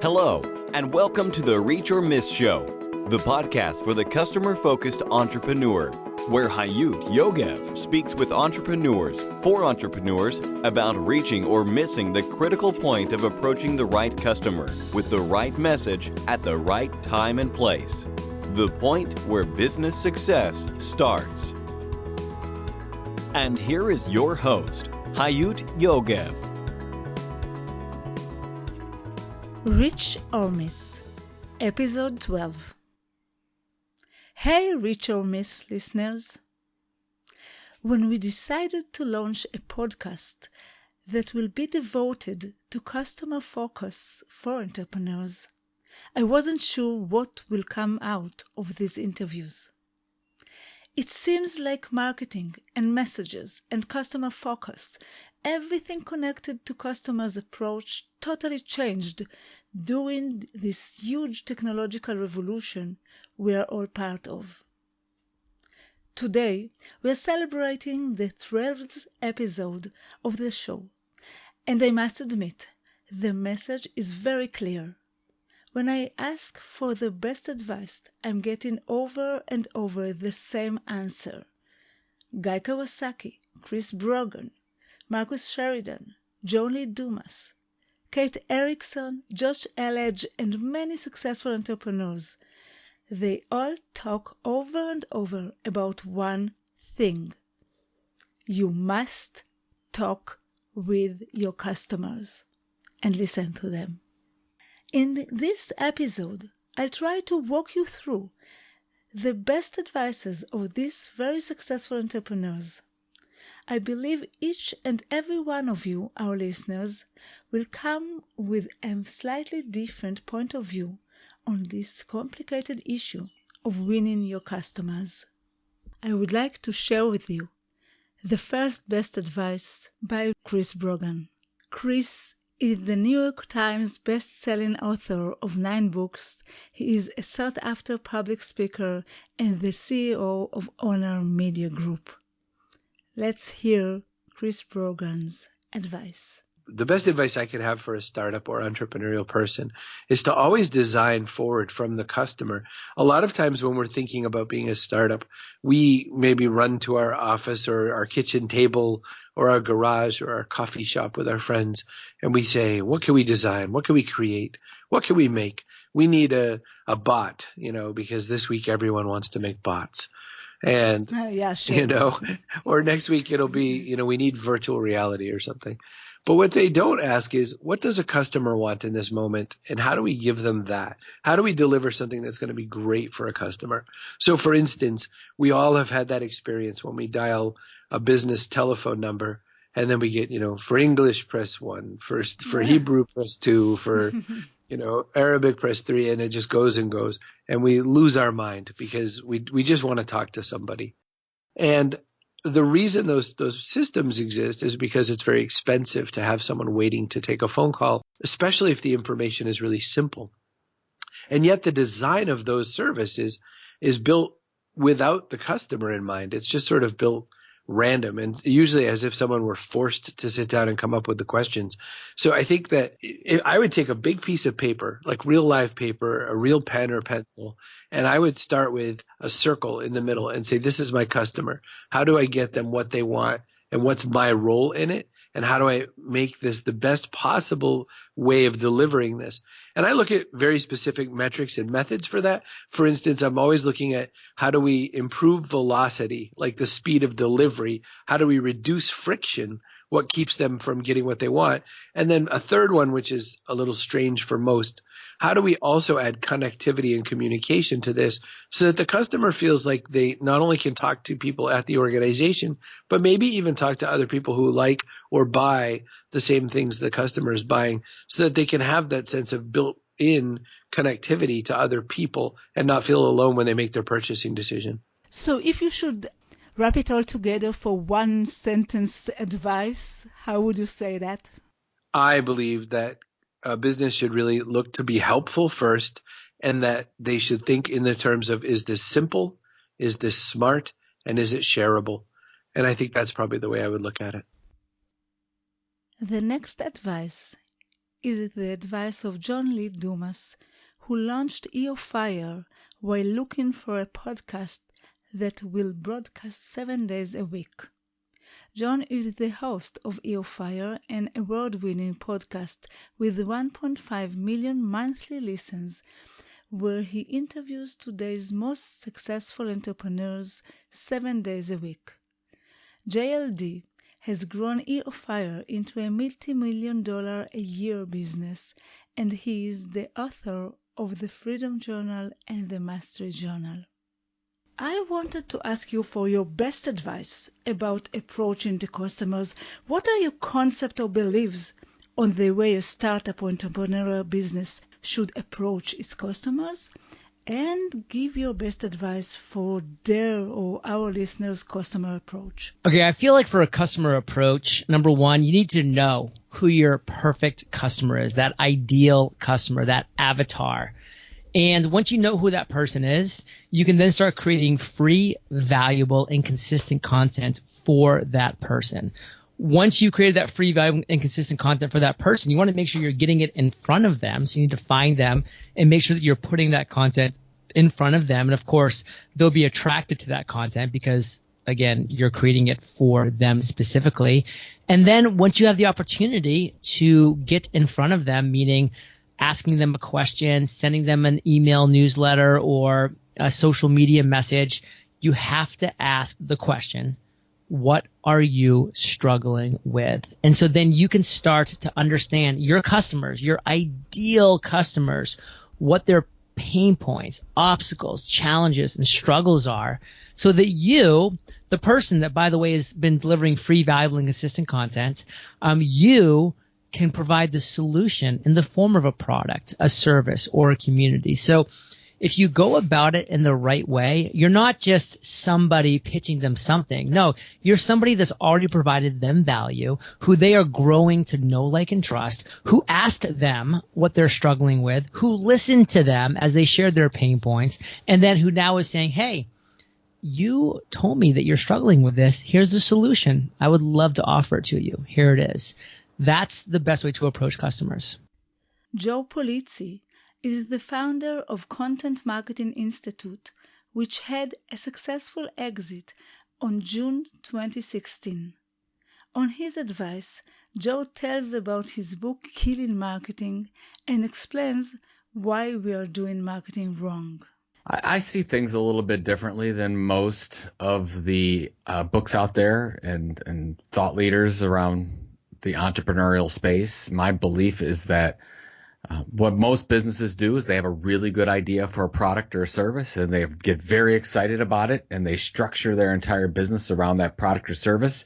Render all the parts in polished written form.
Hello, and welcome to the Reach or Miss Show, the podcast for the customer-focused entrepreneur, where Hayut Yogev speaks with entrepreneurs for entrepreneurs about reaching or missing the critical point of approaching the right customer with the right message at the right time and place. The point where business success starts. And here is your host, Hayut Yogev. Reach or Miss, Episode 12. Hey Reach or Miss listeners! When we decided to launch a podcast that will be devoted to customer focus for entrepreneurs, I wasn't sure what will come out of these interviews. It seems like marketing and messages and customer focus, everything connected to customers' approach totally changed during this huge technological revolution we are all part of. Today, we are celebrating the 12th episode of the show, and I must admit, the message is very clear. When I ask for the best advice, I'm getting over and over the same answer. Guy Kawasaki, Brogan, Sheridan, Lee Dumas, Kate Erickson, Elledge, and many successful entrepreneurs. They all talk over and over about one thing. You must talk with your customers and listen to them. In this episode, I'll try to walk you through the best advices of these very successful entrepreneurs. I believe each and every one of you, our listeners, will come with a slightly different point of view on this complicated issue of winning your customers. I would like to share with you the first best advice by Brogan. Chris is the New York Times best-selling author of 9 books. He is a sought-after public speaker and the CEO of Honor Media Group. Let's hear Chris Brogan's advice. The best advice I could have for a startup or entrepreneurial person is to always design forward from the customer. A lot of times when we're thinking about being a startup, we maybe run to our office or our kitchen table or our garage or our coffee shop with our friends, and we say, what can we design? What can we create? What can we make? We need a bot, because this week everyone wants to make bots. And, or next week it'll be, we need virtual reality or something. But what they don't ask is, what does a customer want in this moment? And how do we give them that? How do we deliver something that's going to be great for a customer? So for instance, we all have had that experience when we dial a business telephone number and then we get, for English, press 1, for Hebrew, press 2, for Arabic, press 3, and it just goes and goes. And we lose our mind because we just want to talk to somebody. And the reason those systems exist is because it's very expensive to have someone waiting to take a phone call, especially if the information is really simple. And yet the design of those services is built without the customer in mind. It's just sort of built random and usually as if someone were forced to sit down and come up with the questions. So I think that I would take a big piece of paper, like real live paper, a real pen or pencil, and I would start with a circle in the middle and say, this is my customer. How do I get them what they want and what's my role in it? And how do I make this the best possible way of delivering this? And I look at very specific metrics and methods for that. For instance, I'm always looking at how do we improve velocity, like the speed of delivery? How do we reduce friction? What keeps them from getting what they want? And then a third one, which is a little strange for most, how do we also add connectivity and communication to this so that the customer feels like they not only can talk to people at the organization, but maybe even talk to other people who like or buy the same things the customer is buying so that they can have that sense of built-in connectivity to other people and not feel alone when they make their purchasing decision. So if you should wrap it all together for one sentence advice, how would you say that? I believe that a business should really look to be helpful first, and that they should think in the terms of, is this simple, is this smart, and is it shareable? And I think that's probably the way I would look at it. The next advice is the advice of John Lee Dumas, who launched EOFire while looking for a podcast that will broadcast 7 days a week. John is the host of EOFire, an award-winning podcast with 1.5 million monthly listens, where he interviews today's most successful entrepreneurs 7 days a week. JLD has grown EOFire into a multi-million-dollar-a-year business, and he is the author of the Freedom Journal and the Mastery Journal. I wanted to ask you for your best advice about approaching the customers. What are your concepts or beliefs on the way a startup or entrepreneurial business should approach its customers? And give your best advice for their or our listeners' customer approach. Okay, I feel like for a customer approach, number one, you need to know who your perfect customer is, that ideal customer, that avatar. And once you know who that person is, you can then start creating free, valuable, and consistent content for that person. Once you created that free, valuable, and consistent content for that person, you want to make sure you're getting it in front of them. So you need to find them and make sure that you're putting that content in front of them. And of course, they'll be attracted to that content because, again, you're creating it for them specifically. And then once you have the opportunity to get in front of them, meaning asking them a question, sending them an email newsletter or a social media message, you have to ask the question, what are you struggling with? And so then you can start to understand your customers, your ideal customers, what their pain points, obstacles, challenges, and struggles are, so that you, the person that, by the way, has been delivering free, valuable, and consistent content, you can provide the solution in the form of a product, a service, or a community. So if you go about it in the right way, you're not just somebody pitching them something. No, you're somebody that's already provided them value, who they are growing to know, like, and trust, who asked them what they're struggling with, who listened to them as they shared their pain points, and then who now is saying, hey, you told me that you're struggling with this. Here's the solution. I would love to offer it to you. Here it is. That's the best way to approach customers. Joe Pulizzi is the founder of Content Marketing Institute, which had a successful exit on June 2016. On his advice, Joe tells about his book Killing Marketing and explains why we are doing marketing wrong. I see things a little bit differently than most of the books out there and thought leaders around the entrepreneurial space. My belief is that what most businesses do is they have a really good idea for a product or a service, and they get very excited about it, and they structure their entire business around that product or service.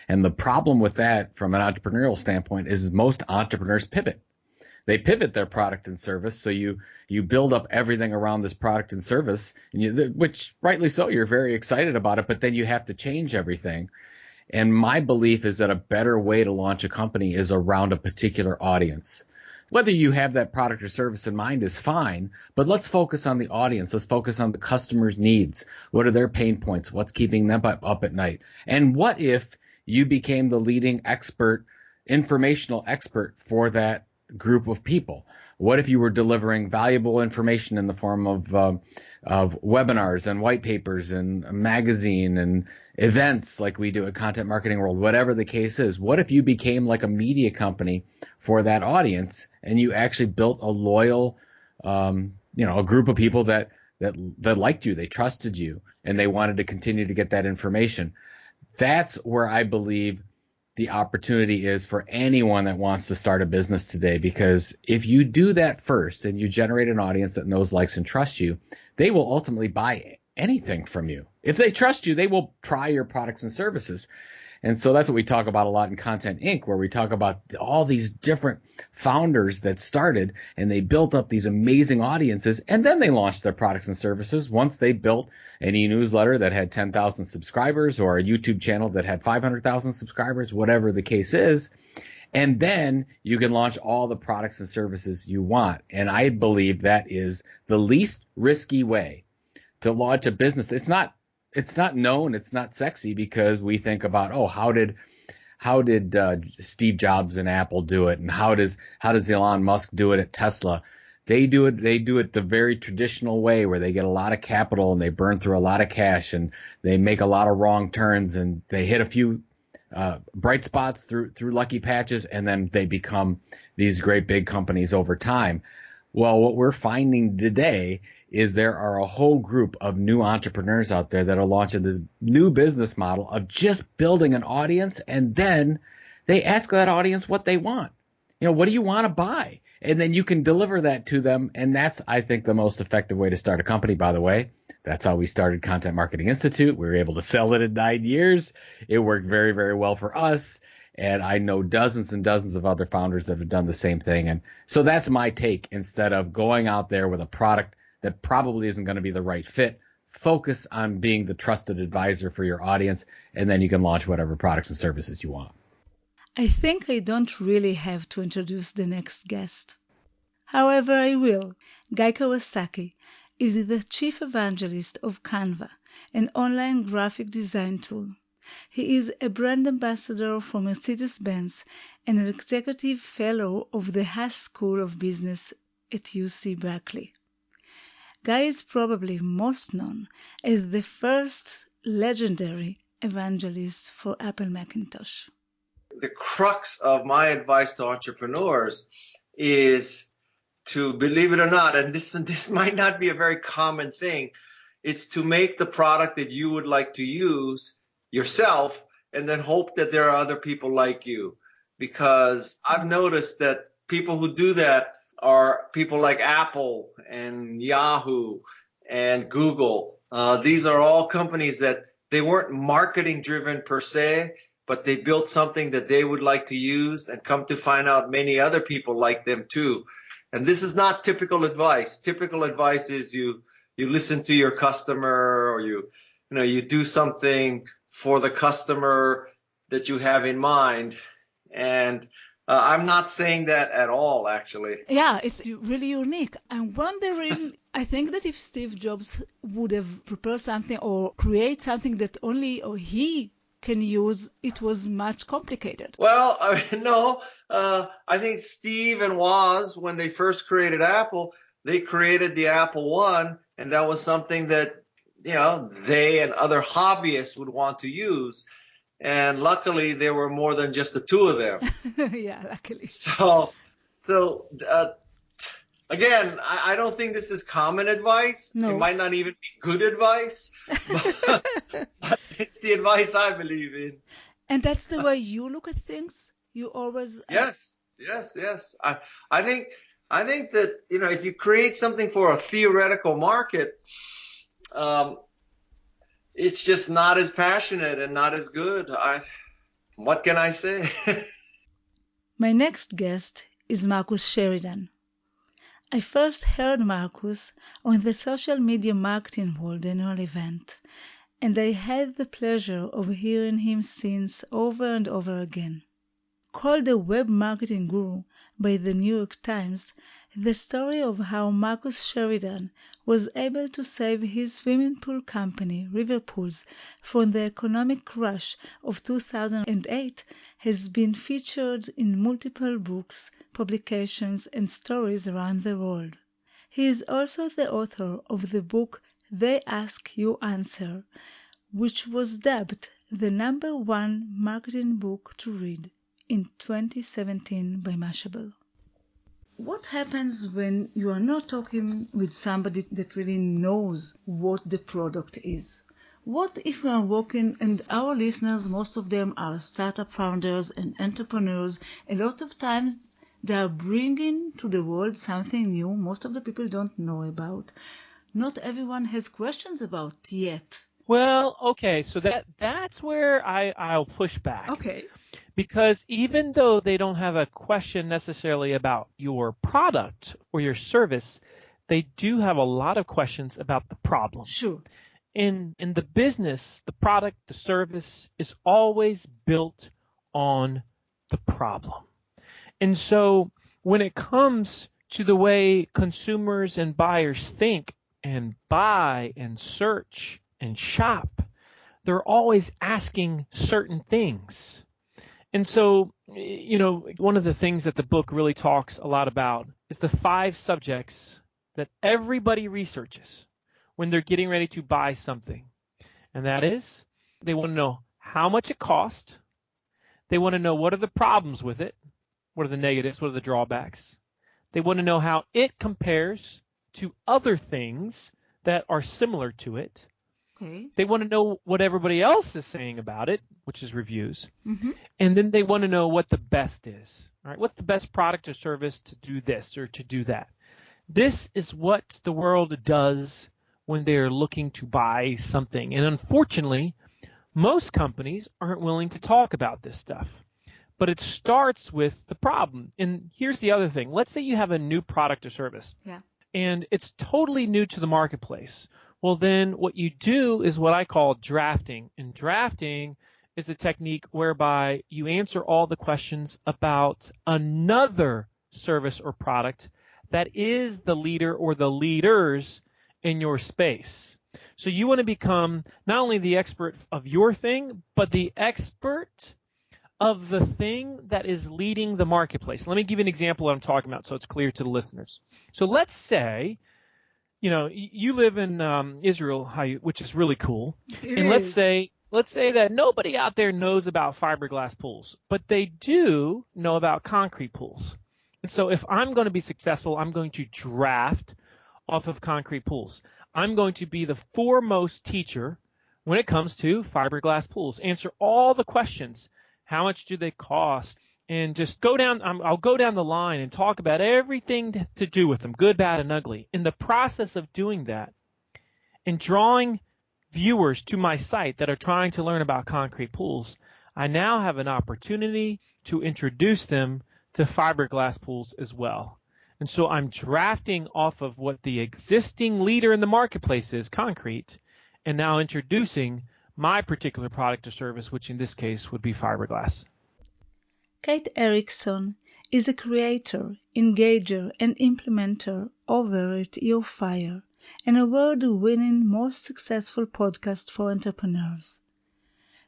And the problem with that from an entrepreneurial standpoint is most entrepreneurs pivot. They pivot their product and service, so you build up everything around this product and service, and which rightly so, you're very excited about it, but then you have to change everything. And my belief is that a better way to launch a company is around a particular audience. Whether you have that product or service in mind is fine, but let's focus on the audience. Let's focus on the customer's needs. What are their pain points? What's keeping them up at night? And what if you became the leading expert, informational expert for that group of people? What if you were delivering valuable information in the form of webinars and white papers and a magazine and events like we do at Content Marketing World, whatever the case is? What if you became like a media company for that audience and you actually built a loyal, a group of people that liked you, they trusted you, and they wanted to continue to get that information? That's where I believe the opportunity is for anyone that wants to start a business today, because if you do that first and you generate an audience that knows, likes, and trusts you, they will ultimately buy anything from you. If they trust you, they will try your products and services. And so that's what we talk about a lot in Content Inc., where we talk about all these different founders that started and they built up these amazing audiences, and then they launched their products and services once they built an e-newsletter that had 10,000 subscribers or a YouTube channel that had 500,000 subscribers, whatever the case is. And then you can launch all the products and services you want. And I believe that is the least risky way to launch a business. It's not known, it's not sexy, because we think about, how did how did Steve Jobs and Apple do it, and how does Elon Musk do it at Tesla? They do it the very traditional way, where they get a lot of capital and they burn through a lot of cash and they make a lot of wrong turns and they hit a few bright spots through lucky patches, and then they become these great big companies over time. Well, what we're finding today is there are a whole group of new entrepreneurs out there that are launching this new business model of just building an audience, and then they ask that audience what they want. What do you want to buy? And then you can deliver that to them. And that's, I think, the most effective way to start a company, by the way. That's how we started Content Marketing Institute. We were able to sell it in 9 years. It worked very, very well for us. And I know dozens and dozens of other founders that have done the same thing. And so that's my take. Instead of going out there with a product that probably isn't going to be the right fit, focus on being the trusted advisor for your audience, and then you can launch whatever products and services you want. I think I don't really have to introduce the next guest. However, I will. Guy Kawasaki is the chief evangelist of Canva, an online graphic design tool. He is a brand ambassador for Mercedes-Benz and an executive fellow of the Haas School of Business at UC Berkeley. Guy is probably most known as the first legendary evangelist for Apple Macintosh. The crux of my advice to entrepreneurs is to, believe it or not, and this might not be a very common thing, it's to make the product that you would like to use yourself and then hope that there are other people like you. Because I've noticed that people who do that are people like Apple and Yahoo and Google. These are all companies that they weren't marketing driven per se, but they built something that they would like to use, and come to find out many other people like them too. And this is not typical advice. Typical advice is you listen to your customer, or you do something for the customer that you have in mind. And I'm not saying that at all, actually. Yeah, it's really unique. I'm wondering, I think that if Steve Jobs would have prepared something or create something that only he can use, it was much complicated. Well, no. I think Steve and Woz, when they first created Apple, they created the Apple I, and that was something that, they and other hobbyists would want to use. And luckily, there were more than just the two of them. Yeah, luckily. So again, I don't think this is common advice. No. It might not even be good advice, but it's the advice I believe in. And that's the way you look at things? You always... Yes. I think that, if you create something for a theoretical market, it's just not as passionate and not as good. What can I say? My next guest is Marcus Sheridan. I first heard Marcus on the Social Media Marketing World annual event, and I had the pleasure of hearing him since over and over again. Called a web marketing guru by the New York Times, the story of how Marcus Sheridan was able to save his swimming pool company, River Pools, from the economic crash of 2008 has been featured in multiple books, publications, and stories around the world. He is also the author of the book They Ask, You Answer, which was dubbed the #1 marketing book to read in 2017 by Mashable. What happens when you are not talking with somebody that really knows what the product is? What if we are working, and our listeners, most of them are startup founders and entrepreneurs, a lot of times they are bringing to the world something new most of the people don't know about. Not everyone has questions about yet. Well, okay, so that's where I'll push back. Okay. Because even though they don't have a question necessarily about your product or your service, they do have a lot of questions about the problem. Sure. In the business, the product, the service is always built on the problem. And so when it comes to the way consumers and buyers think and buy and search and shop, they're always asking certain things. And so, one of the things that the book really talks a lot about is the 5 subjects that everybody researches when they're getting ready to buy something. And that is, they want to know how much it costs. They want to know what are the problems with it, what are the negatives, what are the drawbacks. They want to know how it compares to other things that are similar to it. Okay. They want to know what everybody else is saying about it, which is reviews. Mm-hmm. And then they want to know what the best is. All right, what's the best product or service to do this or to do that? This is what the world does when they're looking to buy something. And unfortunately, most companies aren't willing to talk about this stuff. But it starts with the problem. And here's the other thing. Let's say you have a new product or service. Yeah. And it's totally new to the marketplace. Well, then what you do is what I call drafting. And drafting is a technique whereby you answer all the questions about another service or product that is the leader or the leaders in your space. So you want to become not only the expert of your thing, but the expert of the thing that is leading the marketplace. Let me give you an example of what I'm talking about so it's clear to the listeners. So let's say, you live in Israel, which is really cool. And let's say that nobody out there knows about fiberglass pools, but they do know about concrete pools. And so if I'm going to be successful, I'm going to draft off of concrete pools. I'm going to be the foremost teacher when it comes to fiberglass pools. Answer all the questions. How much do they cost? And just I'll go down the line and talk about everything to do with them, good, bad, and ugly. In the process of doing that and drawing viewers to my site that are trying to learn about concrete pools, I now have an opportunity to introduce them to fiberglass pools as well. And so I'm drafting off of what the existing leader in the marketplace is, concrete, and now introducing my particular product or service, which in this case would be fiberglass. Kate Erickson is a creator, engager, and implementer over at EOFire, an award-winning most successful podcast for entrepreneurs.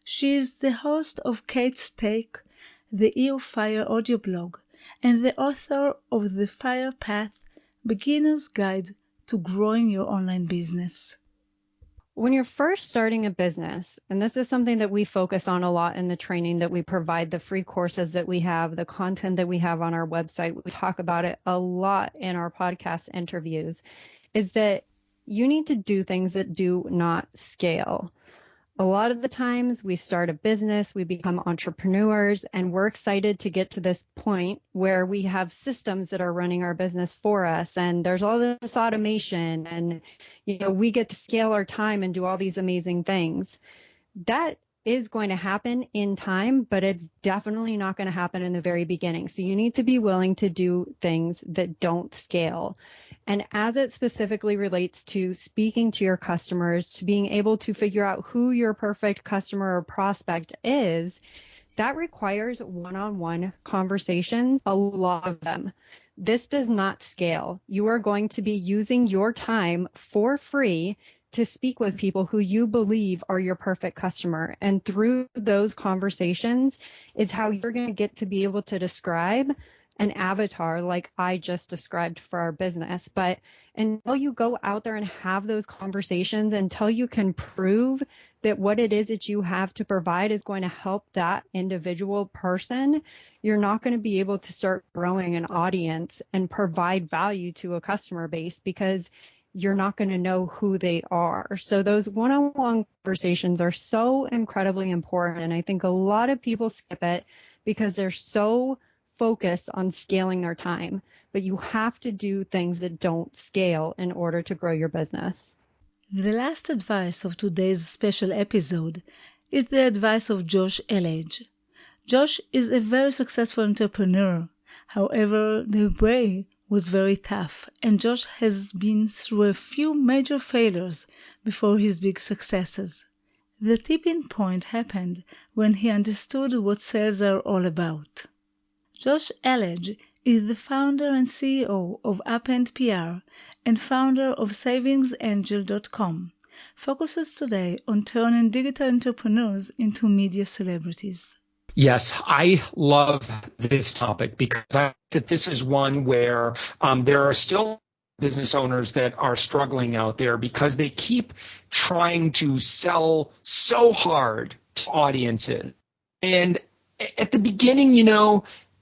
She is the host of Kate's Take, the EOFire audio blog, and the author of The Fire Path, Beginner's Guide to Growing Your Online Business. When you're first starting a business, and this is something that we focus on a lot in the training that we provide, the free courses that we have, the content that we have on our website, we talk about it a lot in our podcast interviews, is that you need to do things that do not scale. A lot of the times we start a business, we become entrepreneurs, and we're excited to get to this point where we have systems that are running our business for us, and there's all this automation, and we get to scale our time and do all these amazing things. That is going to happen in time, but it's definitely not going to happen in the very beginning. So you need to be willing to do things that don't scale. And as it specifically relates to speaking to your customers, to being able to figure out who your perfect customer or prospect is, that requires one-on-one conversations, a lot of them. This does not scale. You are going to be using your time for free to speak with people who you believe are your perfect customer. And through those conversations is how you're going to get to be able to describe an avatar like I just described for our business. But until you go out there and have those conversations, until you can prove that what it is that you have to provide is going to help that individual person, you're not going to be able to start growing an audience and provide value to a customer base because you're not going to know who they are. So those one-on-one conversations are so incredibly important. And I think a lot of people skip it because they're so focused on scaling their time. But you have to do things that don't scale in order to grow your business. The last advice of today's special episode is the advice of Josh Elledge. Josh is a very successful entrepreneur. However, the way was very tough, and Josh has been through a few major failures before his big successes. The tipping point happened when he understood what sales are all about. Josh Elledge is the founder and CEO of Append PR and founder of SavingsAngel.com, focuses today on turning digital entrepreneurs into media celebrities. Yes, I love this topic because I think that this is one where there are still business owners that are struggling out there because they keep trying to sell so hard to audiences. And at the beginning,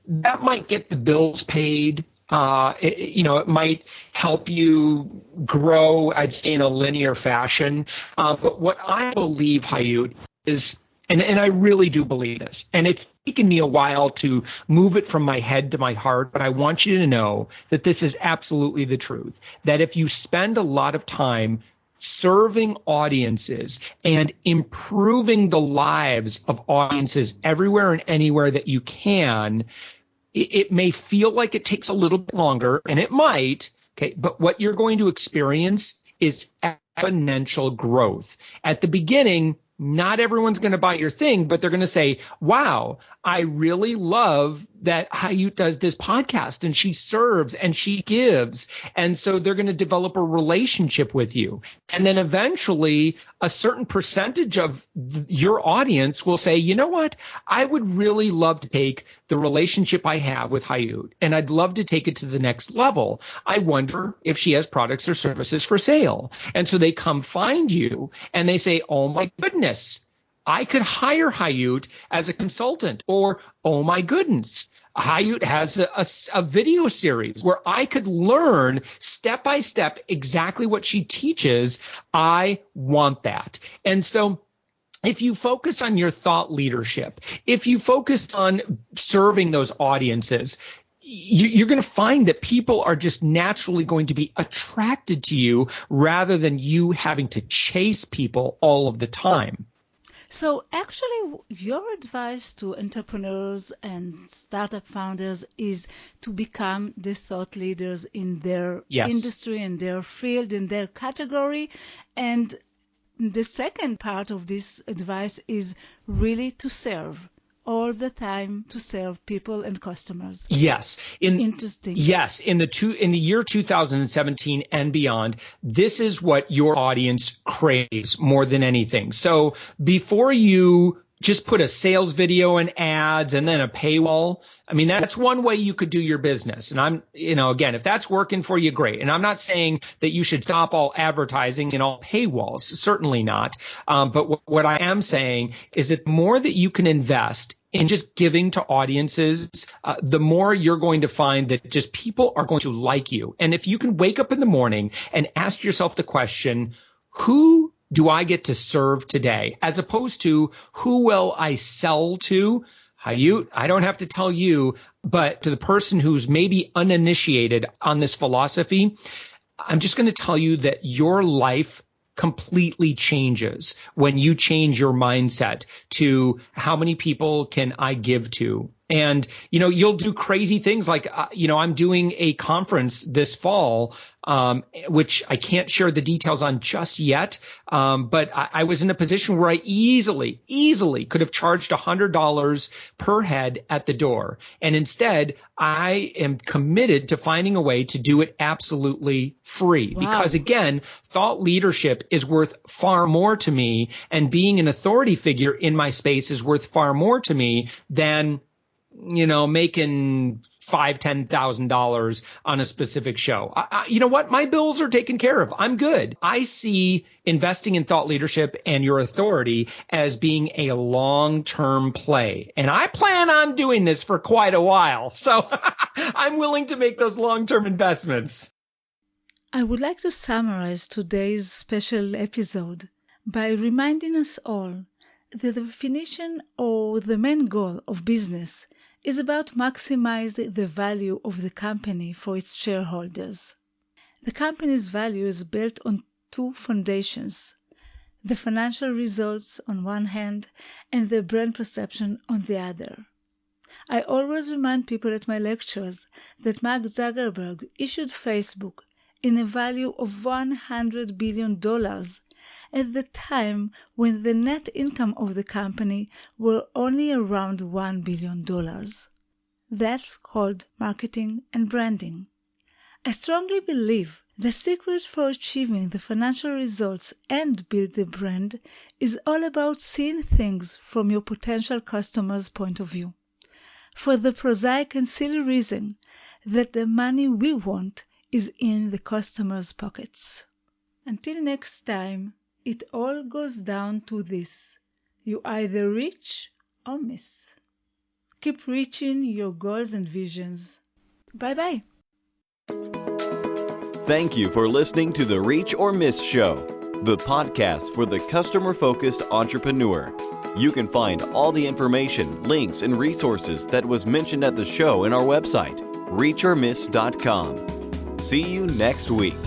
that might get the bills paid. It might help you grow, I'd say, in a linear fashion. But what I believe, Hayut, is, and I really do believe this, and it's taken me a while to move it from my head to my heart, but I want you to know that this is absolutely the truth, that if you spend a lot of time serving audiences and improving the lives of audiences everywhere and anywhere that you can, it may feel like it takes a little bit longer, and it might, okay, but what you're going to experience is exponential growth. At the beginning, not everyone's going to buy your thing, but they're going to say, wow, I really love that Hayut does this podcast and she serves and she gives. And so they're going to develop a relationship with you. And then eventually a certain percentage of your audience will say, you know what? I would really love to take the relationship I have with Hayut and I'd love to take it to the next level. I wonder if she has products or services for sale. And so they come find you and they say, oh my goodness, I could hire Hayut as a consultant, or, oh my goodness, Hayut has a video series where I could learn step by step exactly what she teaches. I want that. And so if you focus on your thought leadership, if you focus on serving those audiences, you're going to find that people are just naturally going to be attracted to you rather than you having to chase people all of the time. So actually, your advice to entrepreneurs and startup founders is to become the thought leaders in their industry, in their field, in their category. And the second part of this advice is really to serve. All the time to serve people and customers. Yes. Interesting. Yes. In the year 2017 and beyond, this is what your audience craves more than anything. So before you just put a sales video and ads and then a paywall, I mean, that's one way you could do your business. And again, if that's working for you, great. And I'm not saying that you should stop all advertising and all paywalls, certainly not. But what I am saying is that the more that you can invest in just giving to audiences, the more you're going to find that just people are going to like you. And if you can wake up in the morning and ask yourself the question, who do I get to serve today? As opposed to who will I sell to? Hayut, I don't have to tell you, but to the person who's maybe uninitiated on this philosophy, I'm just going to tell you that your life completely changes when you change your mindset to how many people can I give to? And, you'll do crazy things like, I'm doing a conference this fall, which I can't share the details on just yet. But I was in a position where I easily could have charged $100 per head at the door. And instead, I am committed to finding a way to do it absolutely free. Wow. Because again, thought leadership is worth far more to me, and being an authority figure in my space is worth far more to me than making $5,000-$10,000 on a specific show. You know what? My bills are taken care of. I'm good. I see investing in thought leadership and your authority as being a long-term play. And I plan on doing this for quite a while. So I'm willing to make those long-term investments. I would like to summarize today's special episode by reminding us all that the definition or the main goal of business is about maximizing the value of the company for its shareholders. The company's value is built on two foundations: the financial results on one hand and the brand perception on the other. I always remind people at my lectures that Mark Zuckerberg issued Facebook in a value of $100 billion at the time when the net income of the company were only around $1 billion. That's called marketing and branding. I strongly believe The secret for achieving the financial results and build the brand is all about seeing things from your potential customer's point of view, for the prosaic and silly reason that the money we want is in the customer's pockets. Until next time, it all goes down to this: you either reach or miss. Keep reaching your goals and visions. Bye-bye. Thank you for listening to the Reach or Miss Show, the podcast for the customer-focused entrepreneur. You can find all the information, links, and resources that was mentioned at the show in our website, reachormiss.com. See you next week.